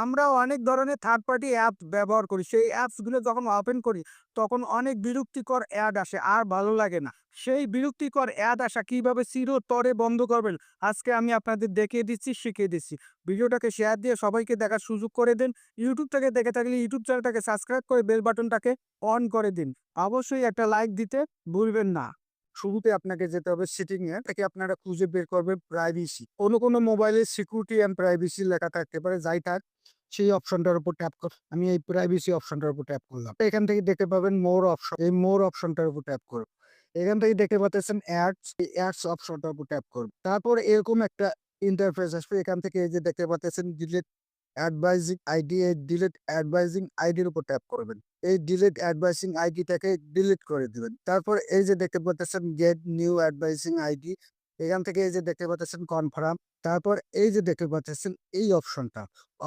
আমরাও অনেক ধরনের থার্ড পার্টি অ্যাপ ব্যবহার করি। সেই অ্যাপসগুলো যখন ওপেন করি, তখন অনেক বিরক্তিকর অ্যাড আসে, আর ভালো লাগে না। সেই বিরক্তিকর অ্যাড আসা কিভাবে চিরতরে বন্ধ করবেন, আজকে আমি আপনাদের দেখিয়ে দিচ্ছি, শিখিয়ে দিচ্ছি। ভিডিওটাকে শেয়ার দিয়ে সবাইকে দেখার সুযোগ করে দিন। ইউটিউব থেকে দেখে থাকলে ইউটিউব চ্যানেলটাকে সাবস্ক্রাইব করে বেল বাটনটাকে অন করে দিন। অবশ্যই একটা লাইক দিতে ভুলবেন না। শুরুতে আপনাকে যেতে হবে সেটিং এ, থেকে আপনারা খুঁজে বের করবেন প্রাইভেসি। কোনো মোবাইলে সিকিউরিটি অ্যান্ড প্রাইভেসি লেখা থাকতে পারে, যাই থাক সেই অপশনটার উপর ট্যাপ আমি এই প্রাইভেসি অপশনটার উপর ট্যাপ করলাম। এখান থেকে দেখতে পাবেন মোর অপশন, এই মোর অপশনটার উপর ট্যাপ করুন। এখান থেকে দেখতে পাচ্ছেন অ্যাডস, এই অ্যাডস অপশনটার উপর ট্যাপ করুন। তারপর এরকম একটা ইন্টারফেস আসবে। এখান থেকে এই যে দেখতে পাচ্ছেন ডিলিট অ্যাডভাইজিং আইডি, এই ডিলিট অ্যাডভাইজিং আইডির উপর ট্যাপ করবেন। এই ডিলিট অ্যাডভাইজিং আইডিটাকে ডিলিট করে দিবেন। তারপর এই যে দেখতে পাচ্ছেন গেট নিউ অ্যাডভাইজিং আইডি, এখান থেকে এই যে দেখতে পাচ্ছেন কনফার্ম। তারপর এই যে দেখতে পাচ্ছেন এই অপশনটা